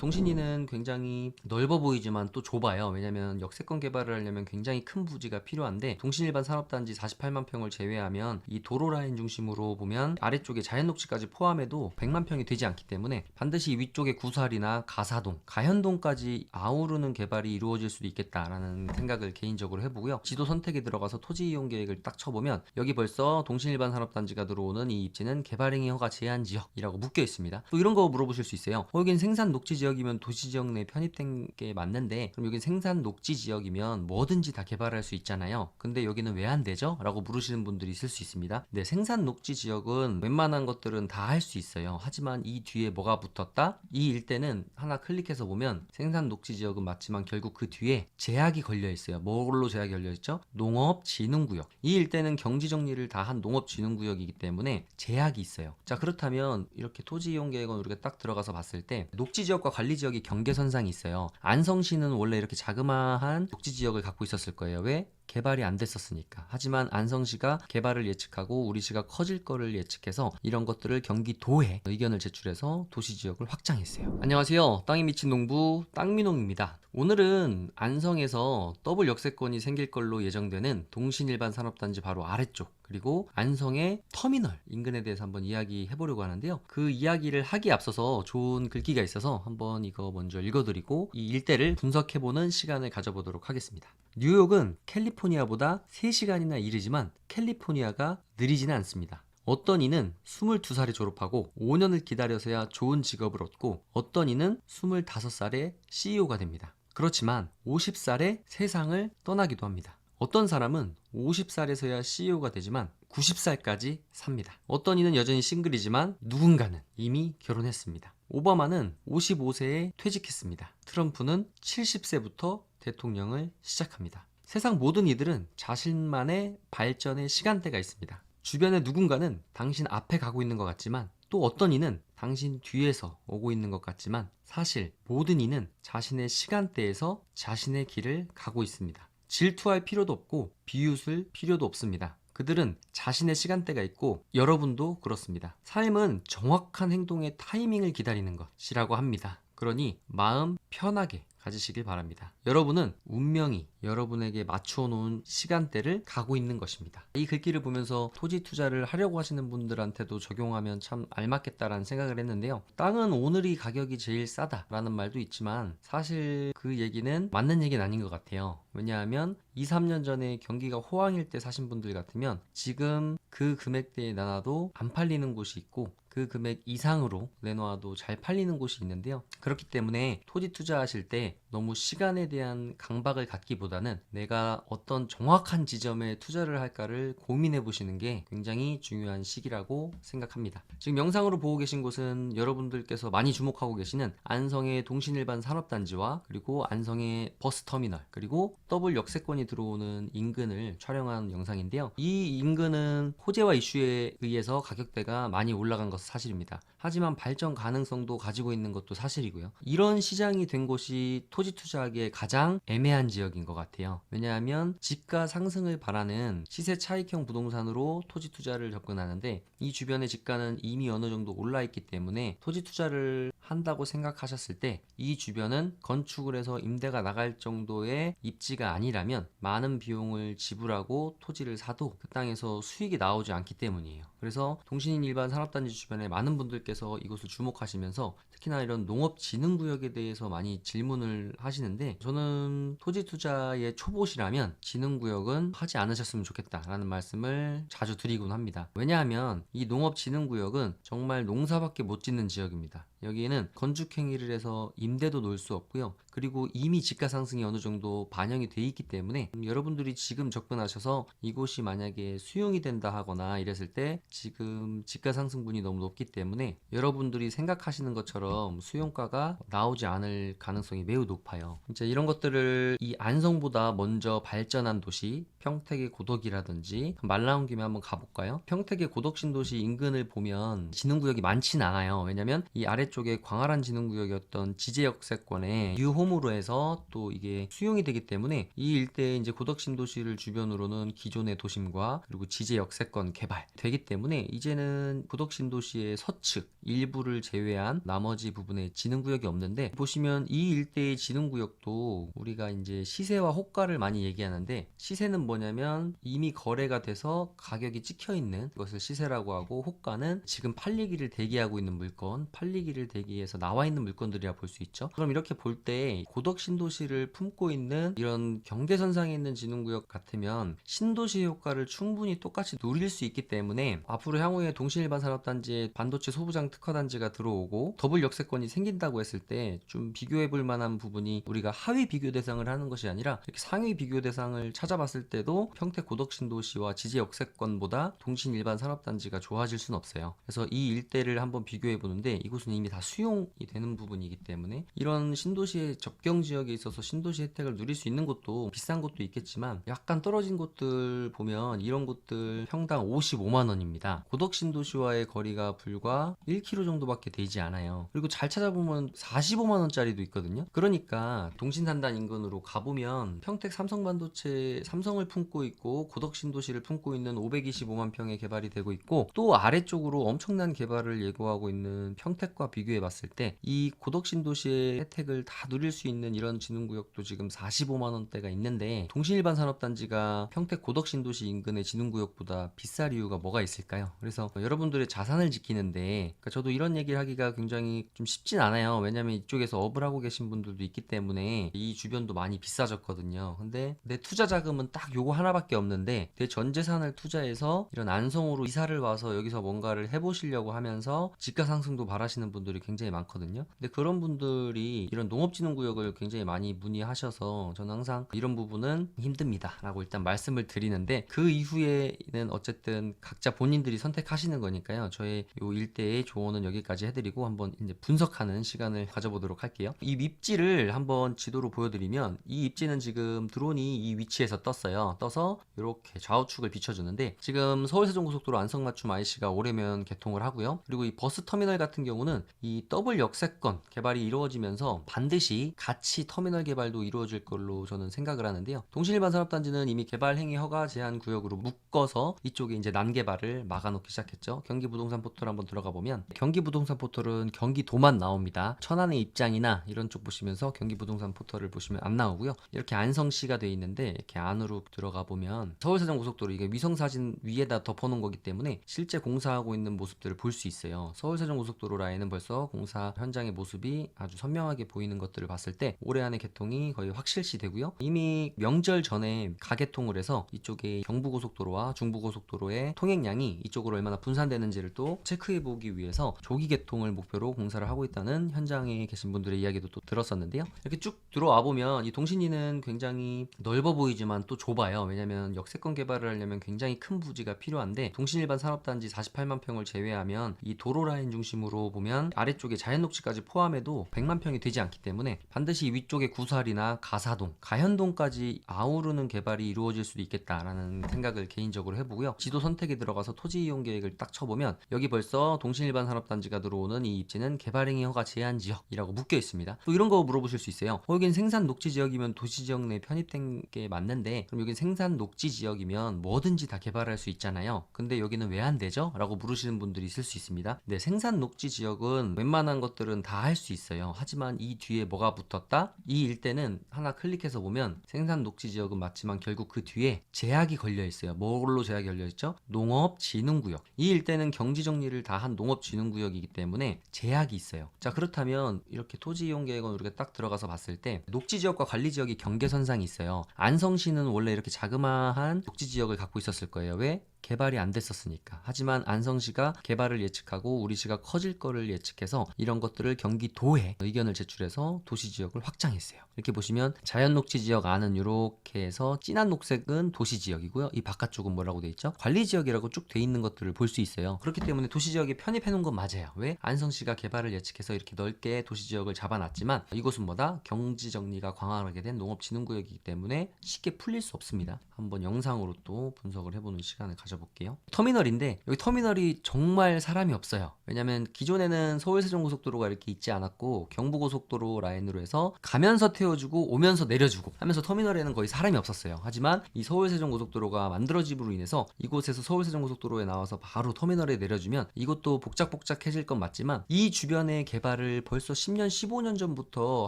동신이는 굉장히 넓어 보이지만 또 좁아요. 왜냐면 역세권 개발을 하려면 굉장히 큰 부지가 필요한데 동신일반 산업단지 48만 평을 제외하면 이 도로 라인 중심으로 보면 아래쪽에 자연녹지까지 포함해도 100만 평이 되지 않기 때문에 반드시 위쪽에 구살이나 가사동, 가현동까지 아우르는 개발이 이루어질 수도 있겠다라는 생각을 개인적으로 해보고요. 지도 선택에 들어가서 토지 이용 계획을 딱 쳐보면 여기 벌써 동신일반 산업단지가 들어오는 이 입지는 개발행위 허가 제한 지역이라고 묶여 있습니다. 또 이런 거 물어보실 수 있어요. 여긴 생산 녹지 지역이면 도시 지역 내 편입된 게 맞는데 그럼 여긴 생산 녹지 지역이면 뭐든지 다 개발할 수 있잖아요. 근데 여기는 왜 안 되죠? 라고 물으시는 분들이 있을 수 있습니다. 네, 생산 녹지 지역은 웬만한 것들은 다 할 수 있어요. 하지만 이 뒤에 뭐가 붙었다? 이 일대는 하나 클릭해서 보면 생산 녹지 지역은 맞지만 결국 그 뒤에 제약이 걸려 있어요. 뭘로 제약이 걸려 있죠? 농업진흥구역. 이 일대는 경지 정리를 다 한 농업진흥구역이기 때문에 제약이 있어요. 자, 그렇다면 이렇게 토지 이용 계획은 우리가 딱 들어가서 봤을 때 녹지 지역과 관리 지역이 경계선상이 있어요. 안성시는 원래 이렇게 자그마한 녹지 지역을 갖고 있었을 거예요. 왜? 개발이 안 됐었으니까. 하지만 안성시가 개발을 예측하고 우리시가 커질 거를 예측해서 이런 것들을 경기도에 의견을 제출해서 도시지역을 확장했어요. 안녕하세요. 땅이 미친 농부 땅민홍입니다. 오늘은 안성에서 더블 역세권이 생길 걸로 예정되는 동신일반 산업단지 바로 아래쪽 그리고 안성의 터미널 인근에 대해서 한번 이야기해 보려고 하는데요. 그 이야기를 하기에 앞서서 좋은 글귀가 있어서 한번 이거 먼저 읽어드리고 이 일대를 분석해보는 시간을 가져보도록 하겠습니다. 뉴욕은 캘리포니아보다 3시간이나 이르지만 캘리포니아가 느리지는 않습니다. 어떤 이는 22살에 졸업하고 5년을 기다려서야 좋은 직업을 얻고 어떤 이는 25살에 CEO가 됩니다. 그렇지만 50살에 세상을 떠나기도 합니다. 어떤 사람은 50살에서야 CEO가 되지만 90살까지 삽니다. 어떤 이는 여전히 싱글이지만 누군가는 이미 결혼했습니다. 오바마는 55세에 퇴직했습니다. 트럼프는 70세부터 대통령을 시작합니다. 세상 모든 이들은 자신만의 발전의 시간대가 있습니다. 주변에 누군가는 당신 앞에 가고 있는 것 같지만 또 어떤 이는 당신 뒤에서 오고 있는 것 같지만 사실 모든 이는 자신의 시간대에서 자신의 길을 가고 있습니다. 질투할 필요도 없고 비웃을 필요도 없습니다. 그들은 자신의 시간대가 있고 여러분도 그렇습니다. 삶은 정확한 행동의 타이밍을 기다리는 것이라고 합니다. 그러니 마음 편하게 가지시길 바랍니다. 여러분은 운명이 여러분에게 맞추어 놓은 시간대를 가고 있는 것입니다. 이 글귀를 보면서 토지 투자를 하려고 하시는 분들한테도 적용하면 참 알맞겠다라는 생각을 했는데요. 땅은 오늘이 가격이 제일 싸다라는 말도 있지만 사실 그 얘기는 맞는 얘기는 아닌 것 같아요. 왜냐하면 2, 3년 전에 경기가 호황일 때 사신 분들 같으면 지금 그 금액대에 나눠도 안 팔리는 곳이 있고 그 금액 이상으로 내놓아도 잘 팔리는 곳이 있는데요. 그렇기 때문에 토지 투자하실 때 너무 시간에 대한 강박을 갖기보다는 내가 어떤 정확한 지점에 투자를 할까를 고민해 보시는 게 굉장히 중요한 시기라고 생각합니다. 지금 영상으로 보고 계신 곳은 여러분들께서 많이 주목하고 계시는 안성의 동신일반 산업단지와 그리고 안성의 버스터미널 그리고 더블 역세권이 들어오는 인근을 촬영한 영상인데요. 이 인근은 호재와 이슈에 의해서 가격대가 많이 올라간 것은 사실입니다. 하지만 발전 가능성도 가지고 있는 것도 사실이고요. 이런 시장이 된 곳이 토지 투자하기에 가장 애매한 지역인 것 같아요. 왜냐하면 집가 상승을 바라는 시세 차익형 부동산으로 토지 투자를 접근하는데 이 주변의 집가는 이미 어느 정도 올라 있기 때문에 토지 투자를 한다고 생각하셨을 때 이 주변은 건축을 해서 임대가 나갈 정도의 입지가 아니라면 많은 비용을 지불하고 토지를 사도 그 땅에서 수익이 나오지 않기 때문이에요. 그래서 동신인 일반 산업단지 주변에 많은 분들께서 이곳을 주목하시면서 특히나 이런 농업진흥구역에 대해서 많이 질문을 하시는데 저는 토지 투자의 초보시라면 진흥구역은 하지 않으셨으면 좋겠다라는 말씀을 자주 드리곤 합니다. 왜냐하면 이 농업진흥구역은 정말 농사밖에 못 짓는 지역입니다. 여기에는 건축행위를 해서 임대도 놓을 수 없고요. 그리고 이미 집가 상승이 어느 정도 반영이 돼 있기 때문에 여러분들이 지금 접근하셔서 이곳이 만약에 수용이 된다 하거나 이랬을 때 지금 집가 상승분이 너무 높기 때문에 여러분들이 생각하시는 것처럼 수용가가 나오지 않을 가능성이 매우 매우 높아요. 진짜 이런 것들을 이 안성보다 먼저 발전한 도시 평택의 고덕이라든지 말 나온 김에 한번 가볼까요? 평택의 고덕 신도시 인근을 보면 지능구역이 많진 않아요. 왜냐면 이 아래쪽에 광활한 지능구역이었던 지제역세권의 뉴홈으로 해서 또 이게 수용이 되기 때문에 이 일대에 이제 고덕 신도시를 주변으로는 기존의 도심과 그리고 지제역세권 개발되기 때문에 이제는 고덕 신도시의 서측 일부를 제외한 나머지 부분에 지능구역이 없는데, 보시면 이 일대의 지능구역도 우리가 이제 시세와 호가를 많이 얘기하는데, 시세는 뭐냐면 이미 거래가 돼서 가격이 찍혀 있는 것을 시세라고 하고, 호가는 지금 팔리기를 대기하고 있는 물건, 팔리기를 대기해서 나와 있는 물건들이라 볼 수 있죠. 그럼 이렇게 볼 때 고덕 신도시를 품고 있는 이런 경계선상에 있는 지능구역 같으면 신도시 효과를 충분히 똑같이 누릴 수 있기 때문에 앞으로 향후에 동신일반 산업단지에 반도체 소부장 특화단지가 들어오고 더블 역세권이 생긴다고 했을 때 좀 비교해 볼 만한 부분이, 우리가 하위 비교 대상을 하는 것이 아니라 이렇게 상위 비교 대상을 찾아봤을 때도 평택 고덕 신도시와 지제 역세권보다 동신일반 산업단지가 좋아질 수는 없어요. 그래서 이 일대를 한번 비교해 보는데 이곳은 이미 다 수용이 되는 부분이기 때문에 이런 신도시의 접경 지역에 있어서 신도시 혜택을 누릴 수 있는 곳도 비싼 곳도 있겠지만, 약간 떨어진 곳들 보면 이런 곳들 평당 55만 원입니다. 고덕 신도시와의 거리가 불과 1km 정도밖에 되지 않아요. 그리고 잘 찾아보면 45만 원짜리도 있거든요. 그러니까 동신산단 인근으로 가보면 평택 삼성반도체 삼성을 품고 있고 고덕 신도시를 품고 있는 525만 평의 개발이 되고 있고, 또 아래쪽으로 엄청난 개발을 예고하고 있는 평택과 비교해 봤을 때 이 고덕 신도시의 혜택을 다 누릴 수 있는 이런 지능구역도 지금 45만 원대가 있는데, 동신일반 산업단지가 평택 고덕 신도시 인근의 지능구역보다 비쌀 이유가 뭐가 있을까요? 그래서 여러분들의 자산을 지키는데, 그러니까 저도 이런 얘기를 하기가 굉장히 좀 쉽진 않아요. 왜냐면 이쪽에서 업을 하고 계신 분들도 있기 때문에 이 주변도 많이 비싸졌거든요. 근데 내 투자 자금은 딱 요거 하나밖에 없는데 내 전 재산을 투자해서 이런 안성으로 이사를 와서 여기서 뭔가를 해보시려고 하면서 지가 상승도 바라시는 분들이 굉장히 많거든요. 근데 그런 분들이 이런 농업진흥구역을 굉장히 많이 문의하셔서 저는 항상 이런 부분은 힘듭니다 라고 일단 말씀을 드리는데, 그 이후에는 어쨌든 각자 본인들이 선택하시는 거니까요. 저의 요 일대의 조언은 여기까지 해드리고 한번 이제 분석하는 시간을 가져보도록 할게요. 이 입지를 한번 지도로 보여드리면, 이 입지는 지금 드론이 이 위치에서 떴어요. 떠서 이렇게 좌우측을 비춰주는데, 지금 서울세종고속도로 안성맞춤 IC가 올해면 개통을 하고요. 그리고 이 버스 터미널 같은 경우는 이 더블 역세권 개발이 이루어지면서 반드시 같이 터미널 개발도 이루어질 걸로 저는 생각을 하는데요. 동신일반 산업단지는 이미 개발 행위 허가 제한 구역으로 묶어서 이쪽에 이제 난개발을 막아놓기 시작했죠. 경기부동산 포털 한번 들어가 보면, 경기부동산 포털은 경기도만 나옵니다. 천안의 입장이나 이런 쪽 보시면서 경기부동산 포털을 보시면 안 나오고요. 이렇게 안성시가 되어 있는데, 이렇게 안으로 들어가 보면 서울세종고속도로, 이게 위성사진 위에다 덮어놓은 거기 때문에 실제 공사하고 있는 모습들을 볼 수 있어요. 서울세종고속도로 라인은 벌써 공사 현장의 모습이 아주 선명하게 보이는 것들을 봤을 때 올해 안에 개통이 거의 확실시 되고요. 이미 명절 전에 가개통을 해서 이쪽에 경부고속도로와 중부고속도로의 통행량이 이쪽으로 얼마나 분산되는지를 또 체크해 보기 위해서 조기 개통을 목표로 공사를 하고 있다는 현장에 계신 분들의 이야기도 또 들었었는데요. 이렇게 쭉 들어와 보면 이 동신리는 굉장히 넓어 보이지만 또 좁아요. 왜냐면 역세권 개발을 하려면 굉장히 큰 부지가 필요한데, 동신일반 산업단지 48만 평을 제외하면 이 도로 라인 중심으로 보면 아래쪽에 자연녹지까지 포함해도 100만 평이 되지 않기 때문에 반드시 위쪽에 구살이나 가사동, 가현동까지 아우르는 개발이 이루어질 수도 있겠다라는 생각을 개인적으로 해보고요. 지도 선택에 들어가서 토지 이용 계획을 딱 쳐보면 여기 벌써 동신일반 산업단지가 들어오는 이 입지는 개발행위 허가 제한 지역이라고 묶여 있습니다. 또 이런 거 물어보실 수 있어요. 여긴 생산 녹지 지역이면 도시 지역 내에 편입된 게 맞는데, 그럼 여긴 생산 녹지 지역이면 뭐든지 다 개발할 수 있잖아요. 근데 여기는 왜 안 되죠? 라고 물으시는 분들이 있을 수 있습니다. 네, 생산 녹지 지역은 웬만한 것들은 다 할 수 있어요. 하지만 이 뒤에 뭐가 붙었다? 이 일대는 하나 클릭해서 보면 생산 녹지 지역은 맞지만 결국 그 뒤에 제약이 걸려 있어요. 뭘로 제약이 걸려 있죠? 농업진흥구역. 이 일대는 경지 정리를 다 한 농업진흥구역이기 때문에 제약이 있어요. 자, 그렇다면 이렇게 토지 이용 계획은 우리가 딱 들어가서 봤을 때 녹지 지역과 관리 지역이 경계선상이 있어요. 안성시는 원래 이렇게 자그마한 녹지 지역을 갖고 있었을 거예요. 왜? 개발이 안 됐었으니까. 하지만 안성시가 개발을 예측하고 우리시가 커질 거를 예측해서 이런 것들을 경기도에 의견을 제출해서 도시지역을 확장했어요. 이렇게 보시면 자연녹지 지역 안은 이렇게 해서 진한 녹색은 도시지역이고요. 이 바깥쪽은 뭐라고 돼 있죠? 관리지역이라고 쭉 돼 있는 것들을 볼 수 있어요. 그렇기 때문에 도시지역에 편입해 놓은 건 맞아요. 왜? 안성시가 개발을 예측해서 이렇게 넓게 도시지역을 잡아놨지만 이곳은 뭐다? 경지정리가 강화하게 된 농업진흥구역이기 때문에 쉽게 풀릴 수 없습니다. 한번 영상으로 또 분석을 해보는 시간을 가져볼게요. 터미널인데 여기 터미널이 정말 사람이 없어요. 왜냐면 기존에는 서울세종고속도로가 이렇게 있지 않았고 경부고속도로 라인으로 해서 가면서 태워주고 오면서 내려주고 하면서 터미널에는 거의 사람이 없었어요. 하지만 이 서울세종고속도로가 만들어짐으로 인해서 이곳에서 서울세종고속도로에 나와서 바로 터미널에 내려주면 이것도 복잡복잡해질 건 맞지만 이 주변의 개발을 벌써 10년, 15년 전부터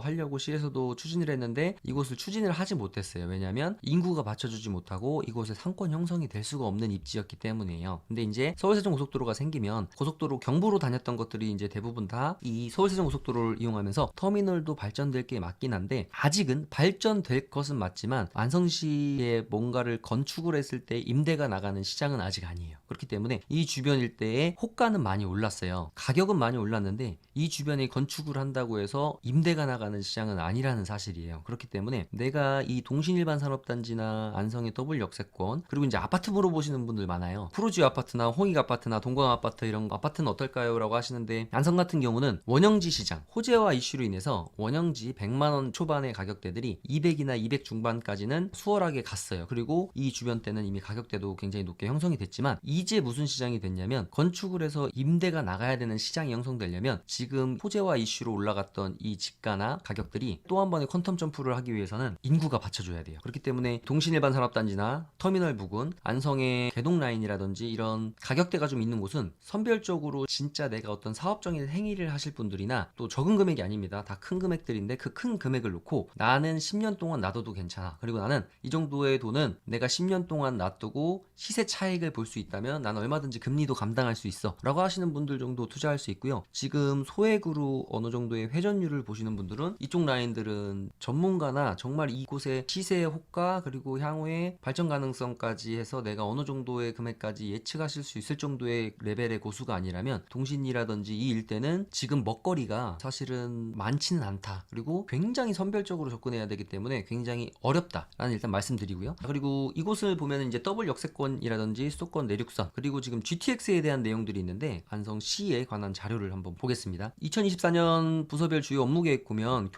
하려고 시에서도 추진을 했는데 이곳을 추진을 하지 못했어요. 왜냐하면 인구가 받쳐주지 못하고 이곳에 상권 형성이 될 수가 없는 입지였기 때문이에요. 근데 이제 서울세종 고속도로가 생기면 고속도로 경부로 다녔던 것들이 이제 대부분 다 이 서울세종 고속도로를 이용하면서 터미널도 발전될 게 맞긴 한데 아직은 발전될 것은 맞지만 안성시에 뭔가를 건축을 했을 때 임대가 나가는 시장은 아직 아니에요. 그렇기 때문에 이 주변 일대에 호가는 많이 올랐어요. 가격은 많이 올랐는데 이 주변에 건축을 한다고 해서 임대가 나가는 시장은 아니라는 사실이에요. 그렇기 때문에 내가 이 동신일반 산업단지나 안성의 더블 역세권 그리고 이제 아파트 물어보시는 분들 많아요. 푸르지오 아파트나 홍익 아파트나 동광 아파트 이런 아파트는 어떨까요? 라고 하시는데 안성 같은 경우는 원형지 시장 호재화 이슈로 인해서 원형지 100만원 초반의 가격대들이 200이나 200 중반까지는 수월하게 갔어요. 그리고 이 주변대는 이미 가격대도 굉장히 높게 형성이 됐지만 이제 무슨 시장이 됐냐면 건축을 해서 임대가 나가야 되는 시장이 형성되려면 지금 호재화 이슈로 올라갔던 이 집가나 가격들이 또 한 번의 퀀텀 점프를 하기 위해서는 인구가 받쳐줘야 돼요. 그렇기 때문에 동신일반 산업단지나 터미널 부근, 안성의 개동 라인이라든지 이런 가격대가 좀 있는 곳은 선별적으로 진짜 내가 어떤 사업적인 행위를 하실 분들이나 또 적은 금액이 아닙니다. 다 큰 금액들인데 그 큰 금액을 놓고 나는 10년 동안 놔둬도 괜찮아. 그리고 나는 이 정도의 돈은 내가 10년 동안 놔두고 시세 차익을 볼 수 있다면 나는 얼마든지 금리도 감당할 수 있어 라고 하시는 분들 정도 투자할 수 있고요. 지금 소액으로 어느 정도의 회전율을 보시는 분들은 이쪽 라인들은 전문가나 정말 이곳의 시세의 호가 그리고 향후의 발전 가능성까지 해서 내가 어느 정도의 금액까지 예측하실 수 있을 정도의 레벨의 고수가 아니라면 동신이라든지 이 일대는 지금 먹거리가 사실은 많지는 않다. 그리고 굉장히 선별적으로 접근해야 되기 때문에 굉장히 어렵다라는 일단 말씀드리고요. 그리고 이곳을 보면 이제 더블 역세권이라든지 수도권 내륙선 그리고 지금 GTX에 대한 내용들이 있는데 안성시에 관한 자료를 한번 보겠습니다. 2024년 부서별 주요 업무계획 보면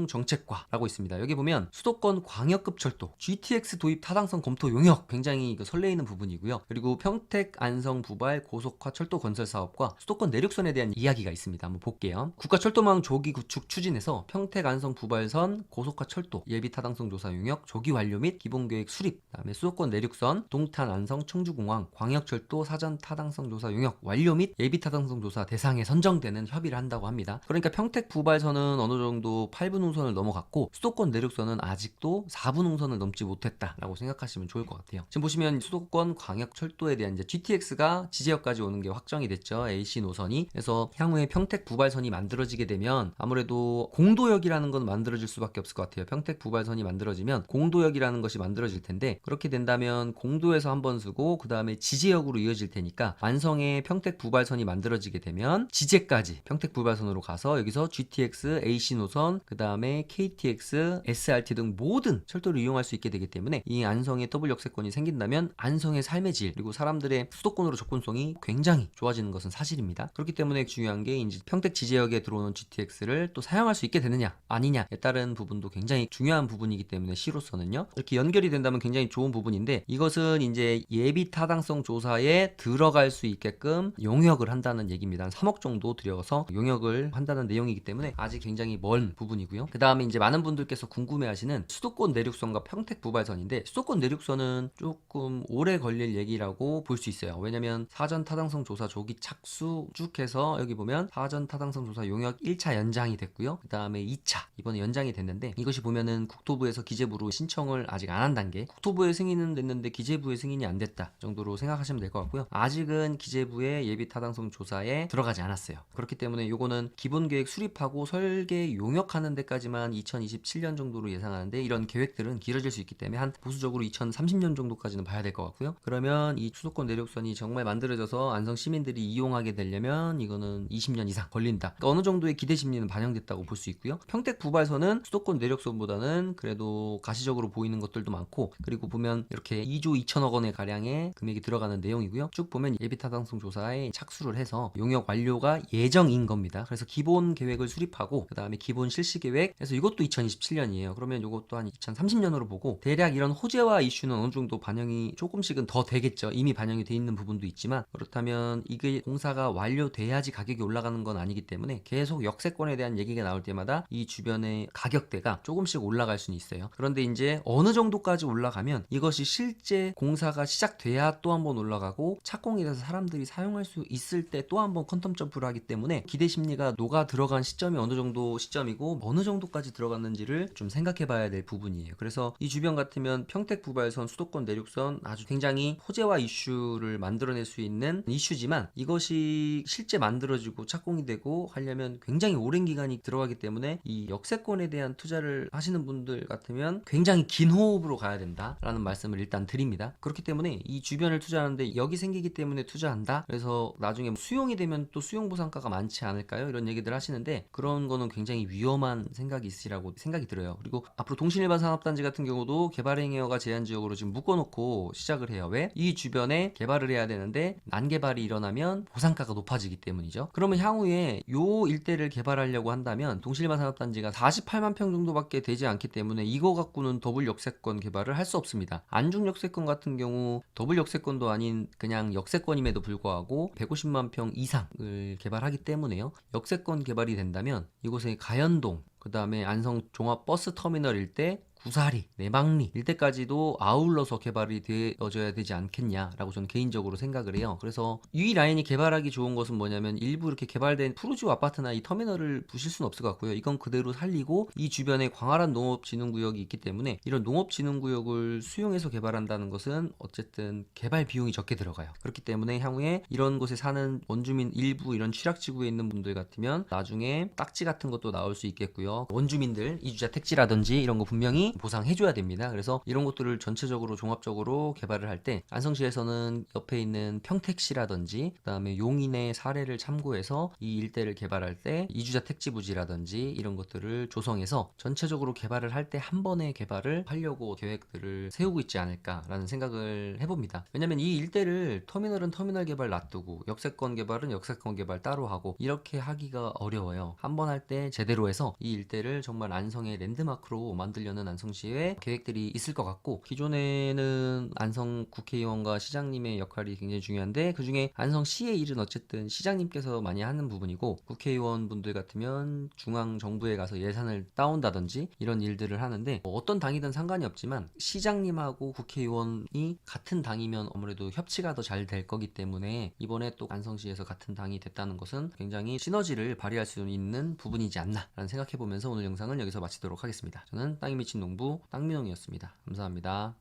교통정책과라고 있습니다. 여기 보면 수도권 광역급 철도 GTX 도입 타당성 검토 용역 굉장히 설레이는 부분이고요. 그리고 평택 안성 부발 고속화 철도 건설 사업과 수도권 내륙선에 대한 이야기가 있습니다. 한번 볼게요. 국가철도망 조기 구축 추진에서 평택 안성 부발선 고속화 철도 예비 타당성 조사 용역 조기 완료 및 기본계획 수립 그다음에 수도권 내륙선 동탄 안성 청주공항 광역철도 사전 타당성 조사 용역 완료 및 예비 타당성 조사 대상에 선정되는 협의를 한다고 합니다. 그러니까 평택 부발선은 어느 정도 8분 홍선을 넘어갔고 수도권 내륙선은 아직도 4분 홍선을 넘지 못했다라고 생각하시면 좋을 것 같아요. 지금 보시면 수도권 광역철도에 대한 이제 GTX가 지제역까지 오는 게 확정이 됐죠. AC 노선이. 그래서 향후에 평택 부발선이 만들어지게 되면 아무래도 공도역이라는 건 만들어질 수밖에 없을 것 같아요. 평택 부발선이 만들어지면 공도역이라는 것이 만들어질 텐데 그렇게 된다면 공도에서 한번 쓰고 그 다음에 지제역으로 이어질 테니까 안성에 평택 부발선이 만들어지게 되면 지제까지 평택 부발선으로 가서 여기서 GTX, AC 노선, 그 다음에 KTX, SRT 등 모든 철도를 이용할 수 있게 되기 때문에 이 안성에 더블 역세권이 생긴다면 안성의 삶의 질 그리고 사람들의 수도권으로 접근성이 굉장히 좋아지는 것은 사실입니다. 그렇기 때문에 중요한 게 이제 평택 지제역에 들어오는 GTX를 또 사용할 수 있게 되느냐 아니냐에 따른 부분도 굉장히 중요한 부분이기 때문에 시로서는요. 이렇게 연결이 된다면 굉장히 좋은 부분인데 이것은 이제 예비 타당성 조사에 들어갈 수 있게끔 용역을 한다는 얘기입니다. 한 3억 정도 들여서 용역을 한다는 내용이기 때문에 아직 굉장히 먼 부분이고요. 그 다음에 이제 많은 분들께서 궁금해하시는 수도권 내륙선과 평택 부발선인데 수도권 내륙선은 조금 오래 걸릴 얘기라고 볼 수 있어요. 왜냐면 사전 타당성 조사 조기 착수 쭉 해서 여기 보면 사전 타당성 조사 용역 1차 연장이 됐고요. 그 다음에 2차 이번에 연장이 됐는데 이것이 보면은 국토부에서 기재부로 신청을 아직 안 한 단계 국토부의 승인은 됐는데 기재부의 승인이 안 됐다 정도로 생각하시면 될 것 같고요. 아직은 기재부의 예비 타당성 조사에 들어가지 않았어요. 그렇기 때문에 요거는 기본계획 수립하고 설계 용역하는 데까지만 2027년 정도로 예상하는데 이런 계획들은 길어질 수 있기 때문에 한 보수적으로 2030년 정도까지는 봐야 될 것 같고요. 그러면 보면 이 수도권 내륙선이 정말 만들어져서 안성 시민들이 이용하게 되려면 이거는 20년 이상 걸린다. 그러니까 어느 정도의 기대 심리는 반영됐다고 볼 수 있고요. 평택 부발선은 수도권 내륙선보다는 그래도 가시적으로 보이는 것들도 많고, 그리고 보면 이렇게 2조 2천억 원의 가량의 금액이 들어가는 내용이고요. 쭉 보면 예비타당성 조사에 착수를 해서 용역 완료가 예정인 겁니다. 그래서 기본 계획을 수립하고 그 다음에 기본 실시 계획 해서 이것도 2027년이에요. 그러면 이것도 한 2030년으로 보고 대략 이런 호재와 이슈는 어느 정도 반영이 조금씩은 더 되겠죠. 이미 반영이 돼 있는 부분도 있지만, 그렇다면 이게 공사가 완료돼야지 가격이 올라가는 건 아니기 때문에 계속 역세권에 대한 얘기가 나올 때마다 이 주변의 가격대가 조금씩 올라갈 수는 있어요. 그런데 이제 어느 정도까지 올라가면 이것이 실제 공사가 시작돼야 또 한 번 올라가고 착공이 돼서 사람들이 사용할 수 있을 때 또 한 번 퀀텀 점프를 하기 때문에 기대 심리가 녹아 들어간 시점이 어느 정도 시점이고 어느 정도까지 들어갔는지를 좀 생각해 봐야 될 부분이에요. 그래서 이 주변 같으면 평택 부발선, 수도권 내륙선 아주 굉장히 호재와 이슈를 만들어낼 수 있는 이슈지만 이것이 실제 만들어지고 착공이 되고 하려면 굉장히 오랜 기간이 들어가기 때문에 이 역세권에 대한 투자를 하시는 분들 같으면 굉장히 긴 호흡으로 가야 된다라는 말씀을 일단 드립니다. 그렇기 때문에 이 주변을 투자하는데 여기 생기기 때문에 투자한다, 그래서 나중에 수용이 되면 또 수용 보상가가 많지 않을까요? 이런 얘기들 하시는데 그런 거는 굉장히 위험한 생각이 있으시라고 생각이 들어요. 그리고 앞으로 동신일반 산업단지 같은 경우도 개발행위허가 제한지역으로 지금 묶어놓고 시작을 해요. 왜? 이 주변에 개발을 해야 되는데 난개발이 일어나면 보상가가 높아지기 때문이죠. 그러면 향후에 요 일대를 개발하려고 한다면 동신일반 산업단지가 48만 평 정도밖에 되지 않기 때문에 이거 갖고는 더블 역세권 개발을 할 수 없습니다. 안중 역세권 같은 경우 더블 역세권도 아닌 그냥 역세권임에도 불구하고 150만 평 이상을 개발하기 때문에요. 역세권 개발이 된다면 이곳에 가연동, 그 다음에 안성 종합버스터미널 일대, 구사리, 내방리 일대까지도 아울러서 개발이 되어져야 되지 않겠냐라고 저는 개인적으로 생각을 해요. 그래서 이 라인이 개발하기 좋은 것은 뭐냐면 일부 이렇게 개발된 푸르지오 아파트나 이 터미널을 부실 수는 없을 것 같고요. 이건 그대로 살리고 이 주변에 광활한 농업진흥구역이 있기 때문에 이런 농업진흥구역을 수용해서 개발한다는 것은 어쨌든 개발 비용이 적게 들어가요. 그렇기 때문에 향후에 이런 곳에 사는 원주민 일부 이런 취락지구에 있는 분들 같으면 나중에 딱지 같은 것도 나올 수 있겠고요. 원주민들 이주자 택지라든지 이런 거 분명히 보상해줘야 됩니다. 그래서 이런 것들을 전체적으로 종합적으로 개발을 할 때 안성시에서는 옆에 있는 평택시라든지 그 다음에 용인의 사례를 참고해서 이 일대를 개발할 때 이주자 택지 부지라든지 이런 것들을 조성해서 전체적으로 개발을 할 때 한 번에 개발을 하려고 계획들을 세우고 있지 않을까라는 생각을 해봅니다. 왜냐면 이 일대를 터미널은 터미널 개발 놔두고 역세권 개발은 역세권 개발 따로 하고 이렇게 하기가 어려워요. 한 번 할 때 제대로 해서 이 일대를 정말 안성의 랜드마크로 만들려는 안성시의 계획들이 있을 것 같고, 기존에는 안성 국회의원과 시장님의 역할이 굉장히 중요한데 그 중에 안성시의 일은 어쨌든 시장님께서 많이 하는 부분이고, 국회의원 분들 같으면 중앙정부에 가서 예산을 따온다든지 이런 일들을 하는데 어떤 당이든 상관이 없지만 시장님하고 국회의원이 같은 당이면 아무래도 협치가 더 잘 될 거기 때문에 이번에 또 안성시에서 같은 당이 됐다는 것은 굉장히 시너지를 발휘할 수 있는 부분이지 않나 라는 생각해보면서 오늘 영상은 여기서 마치도록 하겠습니다. 저는 땅이 미친 농부 땅민홍이었습니다. 감사합니다.